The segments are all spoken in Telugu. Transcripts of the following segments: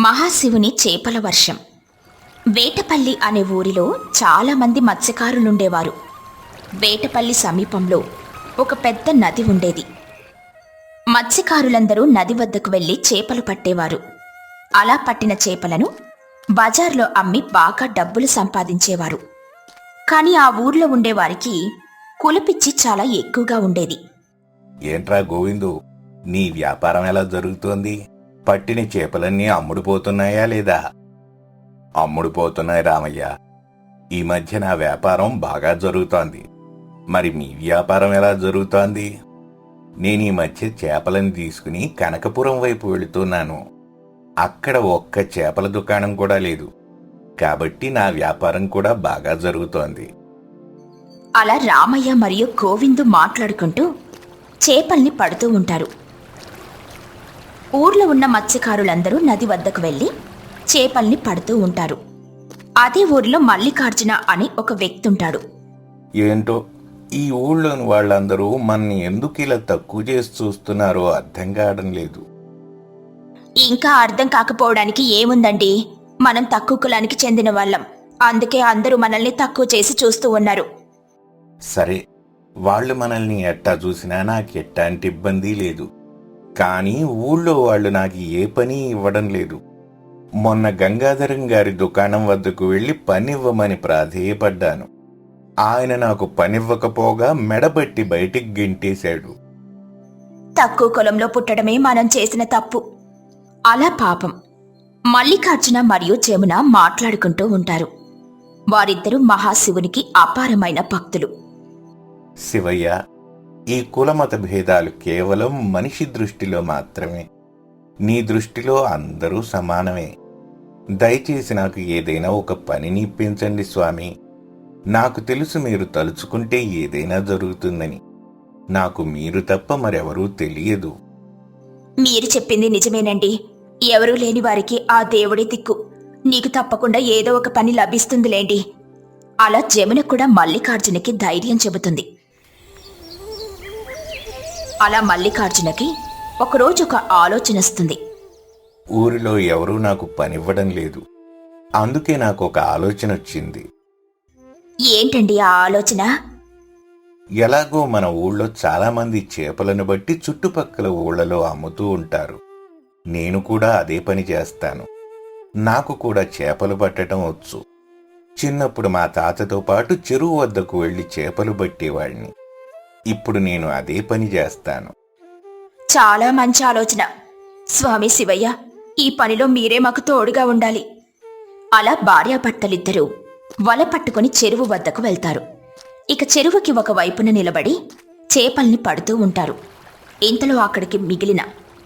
మహాశివుని చేపల వర్షం. వేటపల్లి అనే ఊరిలో చాలామంది మత్స్యకారులుండేవారు. వేటపల్లి సమీపంలో ఒక పెద్ద నది ఉండేది. మత్స్యకారులందరూ నది వద్దకు వెళ్లి చేపలు పట్టేవారు. అలా పట్టిన చేపలను బజార్లో అమ్మి బాగా డబ్బులు సంపాదించేవారు. కాని ఆ ఊర్లో ఉండేవారికి కులపిచ్చి చాలా ఎక్కువగా ఉండేది. ఏంట్రా గోవిందు, నీ వ్యాపారం ఎలా జరుగుతోంది? పట్టిన చేపలన్నీ అమ్ముడుపోతున్నాయా లేదా? అమ్ముడుపోతున్నాయి రామయ్య. ఈ మధ్య నా వ్యాపారం బాగా జరుగుతోంది. మరి మీ వ్యాపారం ఎలా జరుగుతోంది? నేను ఈ మధ్య చేపలను తీసుకుని కనకపురం వైపు వెళుతున్నాను. అక్కడ ఒక్క చేపల దుకాణం కూడా లేదు. కాబట్టి నా వ్యాపారం కూడా బాగా జరుగుతోంది. అలా రామయ్య మరియు గోవిందు మాట్లాడుకుంటూ చేపల్ని పడుతూ ఉంటారు. ఊర్లో ఉన్న మత్స్యకారులందరూ నది వద్దకు వెళ్లి చేపల్ని పడుతూ ఉంటారు. అదే ఊరిలో మల్లికార్జున అని ఒక వ్యక్తి ఉంటాడు. ఏంటో ఈ ఊళ్ళోని వాళ్ళందరూ మనని ఎందుకు ఇలా తక్కువ చేసి చూస్తున్నారో అర్థం కావడం లేదు. ఇంకా అర్థం కాకపోవడానికి ఏముందండి, మనం తక్కువ కులానికి చెందిన వాళ్ళం. అందుకే అందరూ మనల్ని తక్కువ చేసి చూస్తూ ఉన్నారు. సరే, వాళ్ళు మనల్ని ఎట్టా చూసినా నాకు ఎట్టాంటి ఇబ్బంది లేదు. కానీ ఊళ్ళో వాళ్ళు నాకు ఏ పని ఇవ్వడం లేదు. మొన్న గంగాధరం గారి దుకాణం వద్దకు వెళ్లి పనివ్వమని ప్రాధేయపడ్డాను. ఆయన నాకు పనివ్వకపోగా మెడబట్టి బయటికి గెంటేశాడు. తక్కువ కులంలో పుట్టడమే మనం చేసిన తప్పు. అలా పాపం మల్లికార్జున మరియు జమున మాట్లాడుకుంటూ ఉంటారు. వారిద్దరూ మహాశివునికి అపారమైన భక్తులు. శివయ్య, ఈ కులమత భేదాలు కేవలం మనిషి దృష్టిలో మాత్రమే. నీ దృష్టిలో అందరూ సమానమే. దయచేసి నాకు ఏదైనా ఒక పనిని ఇప్పించండి స్వామి. నాకు తెలుసు మీరు తలుచుకుంటే ఏదైనా జరుగుతుందని. నాకు మీరు తప్ప మరెవరూ తెలియదు. మీరు చెప్పింది నిజమేనండి. ఎవరూ లేని వారికి ఆ దేవుడే దిక్కు. నీకు తప్పకుండా ఏదో ఒక పని లభిస్తుందిలేండి. అలా జమున కూడా మల్లికార్జునకి ధైర్యం చెబుతుంది. అలా మల్లికార్జునకి ఒకరోజు ఒక ఆలోచన వస్తుంది. ఊరిలో ఎవరూ నాకు పనివ్వడం లేదు. అందుకే నాకు ఒక ఆలోచన వచ్చింది. ఏంటండి ఆ ఆలోచన? ఎలాగో మన ఊళ్ళో చాలామంది చేపలను బట్టి చుట్టుపక్కల ఊళ్ళలో అమ్ముతూ ఉంటారు. నేను కూడా అదే పని చేస్తాను. నాకు కూడా చేపలు పట్టడం వచ్చు. చిన్నప్పుడు మా తాతతో పాటు చెరువు వద్దకు వెళ్లి చేపలు పట్టేవాడిని. ఇప్పుడు నేను అదే పని చేస్తాను. చాలా మంచి ఆలోచన. స్వామి శివయ్య, ఈ పనిలో మీరే మాకు తోడుగా ఉండాలి. అలా భార్యాభర్తలిద్దరూ వల పట్టుకుని చెరువు వద్దకు వెళ్తారు. ఇక చెరువుకి ఒక వైపున నిలబడి చేపల్ని పడుతూ ఉంటారు. ఇంతలో అక్కడికి మిగిలిన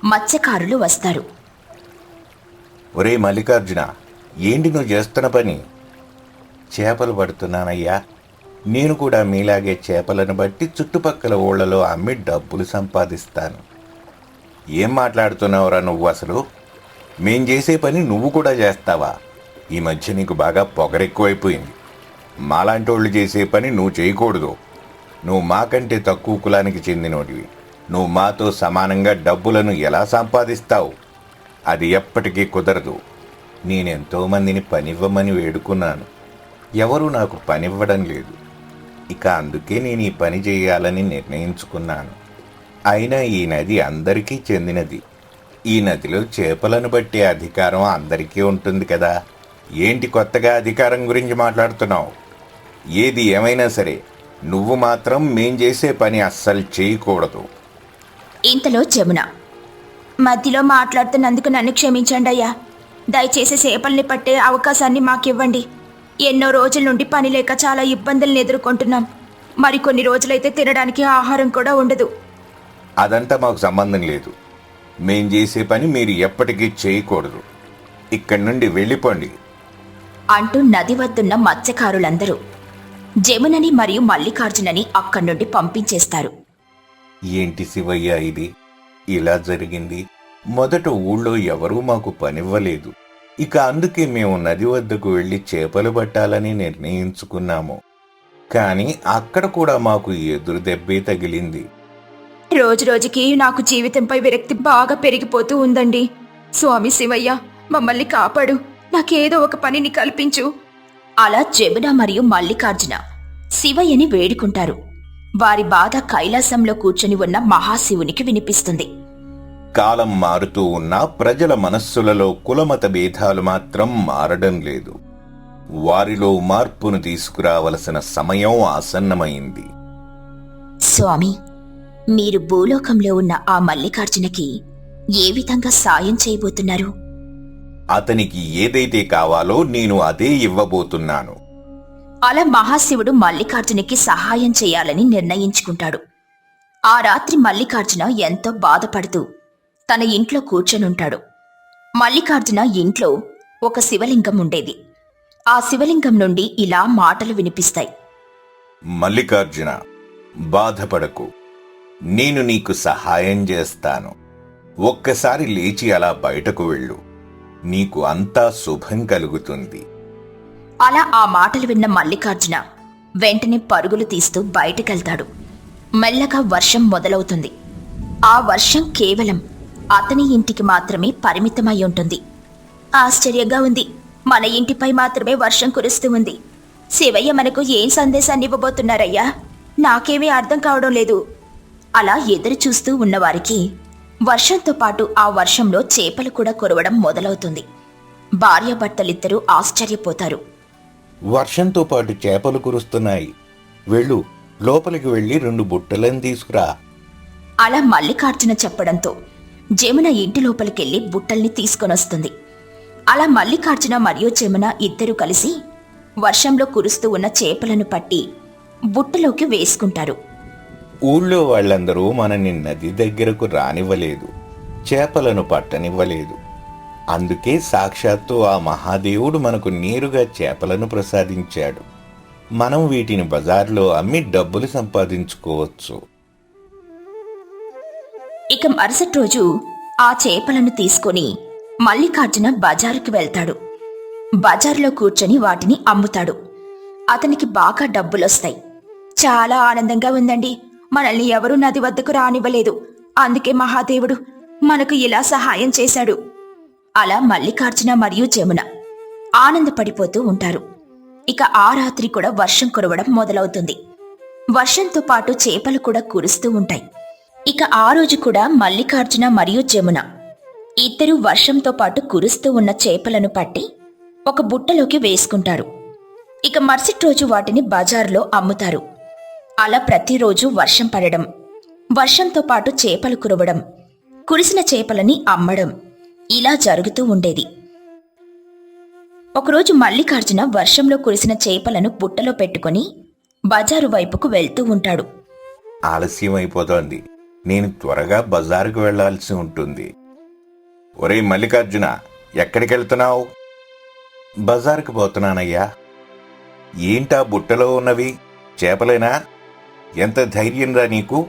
మత్స్యకారులు వస్తారు. ఒరే మల్లికార్జున, ఏంటి నువ్వు చేస్తున్న పని? చేపలు పడుతున్నానయ్యా. నేను కూడా మీలాగే చేపలను బట్టి చుట్టుపక్కల ఊళ్ళలో అమ్మి డబ్బులు సంపాదిస్తాను. ఏం మాట్లాడుతున్నావురా నువ్వు అసలు? మేం చేసే పని నువ్వు కూడా చేస్తావా? ఈ మధ్య నీకు బాగా పొగరెక్కువైపోయింది. మాలాంటి వాళ్ళు చేసే పని నువ్వు చేయకూడదు. నువ్వు మాకంటే తక్కువ కులానికి చెందినోడివి. నువ్వు మాతో సమానంగా డబ్బులను ఎలా సంపాదిస్తావు? అది ఎప్పటికీ కుదరదు. నేనెంతోమందిని పనివ్వమని వేడుకున్నాను. ఎవరూ నాకు పనివ్వడం లేదు. ఇక అందుకే నేను ఈ పని చేయాలని నిర్ణయించుకున్నాను. అయినా ఈ నది అందరికీ చెందినది. ఈ నదిలో చేపలను బట్టే అధికారం అందరికీ ఉంటుంది కదా. ఏంటి కొత్తగా అధికారం గురించి మాట్లాడుతున్నావు? ఏది ఏమైనా సరే నువ్వు మాత్రం మేం చేసే పని అస్సలు చేయకూడదు. ఇంతలో జమున, మధ్యలో మాట్లాడుతున్నందుకు నన్ను క్షమించండి అయ్యా. దయచేసి చేపల్ని పట్టే అవకాశాన్ని మాకివ్వండి. ఎన్నో రోజుల నుండి పని లేక చాలా ఇబ్బందులను ఎదుర్కొంటున్నాం. మరికొన్ని రోజులైతే తినడానికి ఆహారం కూడా ఉండదు. అదంతా మాకు సంబంధం లేదు. మేం చేసే పని మీరు ఎప్పటికీ చేయకూడదు. ఇక్కడి నుండి వెళ్ళిపోండి అంటూ నది వద్దున్న మత్స్యకారులందరూ జమునని మరియు మల్లికార్జునని అక్కడి నుండి పంపించేస్తారు. ఏంటి శివయ్య ఇది? ఇలా జరిగింది. మొదట ఊళ్ళో ఎవరూ మాకు పనివ్వలేదు. ఇక అందుకే మేము నది వద్దకు వెళ్లి చేపలు పట్టాలని నిర్ణయించుకున్నాము. కానీ అక్కడ కూడా మాకు ఎదురు దెబ్బే తగిలింది. రోజురోజుకి నాకు జీవితంపై విరక్తి బాగా పెరిగిపోతూ ఉందండి. స్వామి శివయ్య, మమ్మల్ని కాపాడు, నాకేదో ఒక పనిని కల్పించు. అలా జమున మరియు మల్లికార్జున శివయ్యని వేడుకుంటారు. వారి బాధ కైలాసంలో కూర్చొని ఉన్న మహాశివునికి వినిపిస్తుంది. కాలం మారుతూ ఉన్నా ప్రజల మనస్సులలో కులమత భేదాలు మాత్రం మారడం లేదు. వారిలో మార్పును తీసుకురావలసిన సమయం ఆసన్నమైంది. స్వామి, మీరు భూలోకంలో ఉన్న ఆ మల్లికార్జునకి ఏ విధంగా సాయం చేయబోతున్నారు? అతనికి ఏదైతే కావాలో నేను అదే ఇవ్వబోతున్నాను. అలా మహాశివుడు మల్లికార్జునికి సహాయం చేయాలని నిర్ణయించుకుంటాడు. ఆ రాత్రి మల్లికార్జున ఎంతో బాధపడుతూ తన ఇంట్లో కూర్చొనుంటాడు. మల్లికార్జున ఇంట్లో ఒక శివలింగం ఉండేది. ఆ శివలింగం నుండి ఇలా మాటలు వినిపిస్తాయి. మల్లికార్జున, బాధపడకు, నేను నీకు సహాయం చేస్తాను. ఒక్కసారి లేచి అలా బయటకు వెళ్ళు, నీకు అంతా శుభం కలుగుతుంది. అలా ఆ మాటలు విన్న మల్లికార్జున వెంటనే పరుగులు తీస్తూ బయటకెళ్తాడు. మెల్లగా వర్షం మొదలవుతుంది. ఆ వర్షం కేవలం అతని ఇంటికి మాత్రమే పరిమితమై ఉంటుంది. ఆశ్చర్యంగా ఉంది, మన ఇంటిపై మాత్రమే వర్షం కురుస్తూ ఉంది. శివయ్య మనకు ఏం సందేశాన్ని ఇవ్వబోతున్నారయ్యా? నాకేమీ అర్థం కావడం లేదు. అలా ఎదురు చూస్తూ ఉన్నవారికి వర్షంతో పాటు ఆ వర్షంలో చేపలు కూడా కురవడం మొదలవుతుంది. భార్యాభర్తలిద్దరూ ఆశ్చర్యపోతారు. వర్షంతో పాటు చేపలు కురుస్తున్నాయి. వెళ్ళు, లోపలికి వెళ్ళి 2 బుట్టలను తీసుకురా. అలా మల్లికార్జున చెప్పడంతో జమున ఇంటి లోపలికెళ్లి బుట్టల్ని తీసుకొనొస్తుంది. అలా మల్లికార్జున మరియు జమున ఇద్దరూ కలిసి వర్షంలో కురుస్తూ ఉన్న చేపలను పట్టి బుట్టలోకి వేసుకుంటారు. ఊళ్ళో వాళ్ళందరూ మనని నది దగ్గరకు రానివ్వలేదు, చేపలను పట్టనివ్వలేదు. అందుకే సాక్షాత్తు ఆ మహాదేవుడు మనకు నేరుగా చేపలను ప్రసాదించాడు. మనం వీటిని బజార్లో అమ్మి డబ్బులు సంపాదించుకోవచ్చు. ఇక మరుసటి రోజు ఆ చేపలను తీసుకొని మల్లికార్జున బజారుకి వెళ్తాడు. బజార్లో కూర్చొని వాటిని అమ్ముతాడు. అతనికి బాగా డబ్బులొస్తాయి. చాలా ఆనందంగా ఉందండి. మనల్ని ఎవరూ నది వద్దకు రానివ్వలేదు. అందుకే మహాదేవుడు మనకు ఇలా సహాయం చేశాడు. అలా మల్లికార్జున మరియు జమున ఆనందపడిపోతూ ఉంటారు. ఇక ఆ రాత్రి కూడా వర్షం కురవడం మొదలవుతుంది. వర్షంతో పాటు చేపలు కూడా కురుస్తూ ఉంటాయి. ఇక ఆ రోజు కూడా మల్లికార్జున మరియు జమున ఇద్దరూ వర్షంతో పాటు కురుస్తూ ఉన్న చేపలను పట్టి ఒక బుట్టలోకి వేసుకుంటారు. ఇక మరుసటి రోజు వాటిని బజారులో అమ్ముతారు. అలా ప్రతిరోజు వర్షం పడడం, వర్షంతో పాటు చేపలు కురవడం, కురిసిన చేపలని అమ్మడం ఇలా జరుగుతూ ఉండేది. ఒకరోజు మల్లికార్జున వర్షంలో కురిసిన చేపలను బుట్టలో పెట్టుకుని బజారు వైపుకు వెళ్తూ ఉంటాడు. ఆలస్యం అయిపోతోంది, నేను త్వరగా బజారుకు వెళ్లాల్సి ఉంటుంది. ఒరే మల్లికార్జున, ఎక్కడికి వెళ్తున్నావు? బజారుకు పోతున్నానయ్యా. ఏంటా బుట్టలో ఉన్నవి? చేపలేనా? ఎంత ధైర్యంరా నీకు?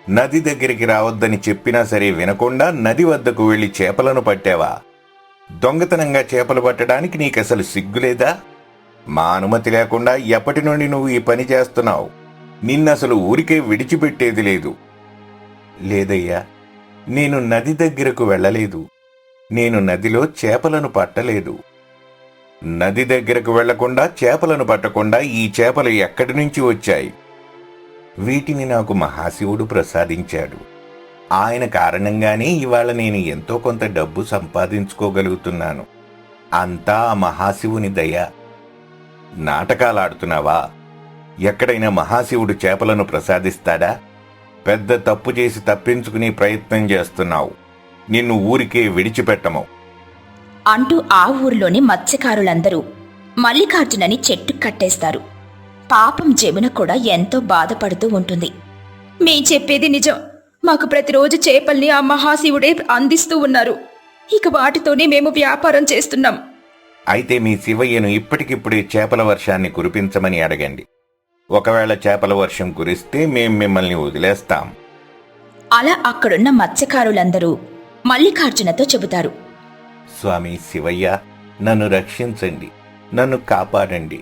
నది దగ్గరికి రావద్దని చెప్పినా సరే వినకుండా నది వద్దకు వెళ్లి చేపలను పట్టావా? దొంగతనంగా చేపలు పట్టడానికి నీకసలు సిగ్గులేదా? మా అనుమతి లేకుండా ఎప్పటి నుండి నువ్వు ఈ పని చేస్తున్నావు? నిన్నసలు ఊరికే విడిచిపెట్టేది లేదు. లేదయ్యా, నేను నది దగ్గరకు వెళ్ళలేదు. నేను నదిలో చేపలను పట్టలేదు. నది దగ్గరకు వెళ్లకుండా చేపలను పట్టకుండా ఈ చేపలు ఎక్కడి నుంచి వచ్చాయి? వీటిని నాకు మహాశివుడు ప్రసాదించాడు. ఆయన కారణంగానే ఇవాళ నేను ఎంతో కొంత డబ్బు సంపాదించుకోగలుగుతున్నాను. అంతా ఆ మహాశివుని దయ. నాటకాలాడుతున్నావా? ఎక్కడైనా మహాశివుడు చేపలను ప్రసాదిస్తాడా? పెద్ద తప్పు చేసి తప్పించుకునే ప్రయత్నం చేస్తున్నావు. నిన్ను ఊరికే విడిచిపెట్టము అంటూ ఆ ఊరిలోని మత్స్యకారులందరూ మల్లికార్జునని చెట్టు కట్టేస్తారు. పాపం జమున కూడా ఎంతో బాధపడుతూ ఉంటుంది. మేం చెప్పేది నిజం. మాకు ప్రతిరోజు చేపల్ని ఆ మహాశివుడే అందిస్తూ ఉన్నారు. ఇక వాటితోనే మేము వ్యాపారం చేస్తున్నాం. అయితే మీ శివయ్యను ఇప్పటికిప్పుడే చేపల వర్షాన్ని కురిపించమని అడగండి. ఒకవేళ చేపల వర్షం కురిస్తే మేం మిమ్మల్ని వదిలేస్తాం. అలా అక్కడున్న మత్స్యకారులందరూ మల్లికార్జునతో చెబుతారు. స్వామి శివయ్య, నన్ను రక్షించండి, నన్ను కాపాడండి.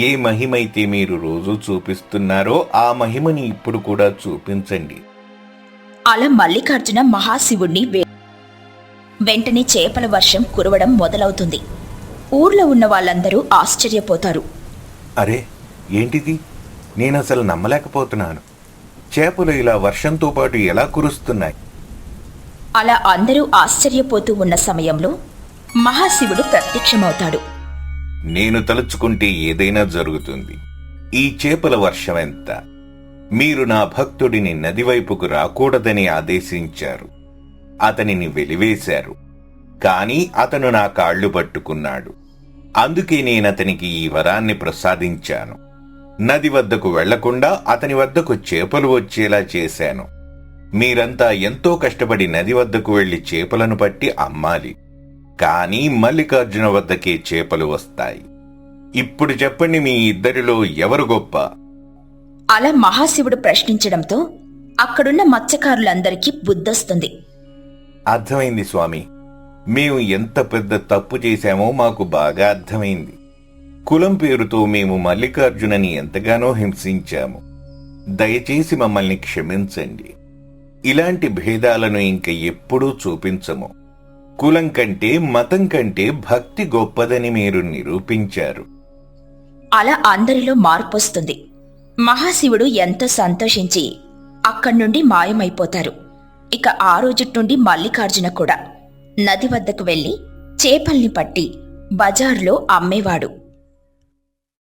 ఏ మహిమైతే మీరు రోజూ చూపిస్తున్నారో ఆ మహిమని ఇప్పుడు కూడా చూపించండి. అలా మల్లికార్జున మహాశివుణ్ణి వెంటనే చేపల వర్షం కురవడం మొదలవుతుంది. ఊర్లో ఉన్న వాళ్ళందరూ ఆశ్చర్యపోతారు. అరే, ఏంటిది? నేనసలు నమ్మలేకపోతున్నాను. చేపలు ఇలా వర్షంతో పాటు ఎలా కురుస్తున్నాయి? అలా అందరూ ఆశ్చర్యపోతూ ఉన్న సమయంలో మహాశివుడు ప్రత్యక్షమవుతాడు. నేను తలుచుకుంటే ఏదైనా జరుగుతుంది. ఈ చేపల వర్షం ఎంత? మీరు నా భక్తుడిని నది వైపుకు రాకూడదని ఆదేశించారు. అతనిని వెలివేశారు. కాని అతను నా కాళ్ళు పట్టుకున్నాడు. అందుకే నేనతనికి ఈ వరాన్ని ప్రసాదించాను. నది వద్దకు వెళ్లకుండా అతని వద్దకు చేపలు వచ్చేలా చేశాను. మీరంతా ఎంతో కష్టపడి నది వద్దకు వెళ్లి చేపలను పట్టి అమ్మాలి. కానీ మల్లికార్జున వద్దకే చేపలు వస్తాయి. ఇప్పుడు చెప్పండి, మీ ఇద్దరిలో ఎవరు గొప్ప? అలా మహాశివుడు ప్రశ్నించడంతో అక్కడున్న మత్స్యకారులందరికీ బుద్ధొస్తుంది. అర్థమైంది స్వామి. మేము ఎంత పెద్ద తప్పు చేశామో మాకు బాగా అర్థమైంది. కులం పేరుతో మేము మల్లికార్జునని ఎంతగానో హింసించాము. దయచేసి మమ్మల్ని క్షమించండి. ఇలాంటి భేదాలను ఇంక ఎప్పుడూ చూపించము. కులం కంటే మతం కంటే భక్తి గొప్పదని మీరు నిరూపించారు. అలా అందరిలో మార్పొస్తుంది. మహాశివుడు ఎంతో సంతోషించి అక్కడి నుండి మాయమైపోతారు. ఇక ఆ రోజు నుండి మల్లికార్జున కూడా నది వద్దకు వెళ్లి చేపల్ని పట్టి బజార్లో అమ్మేవాడు.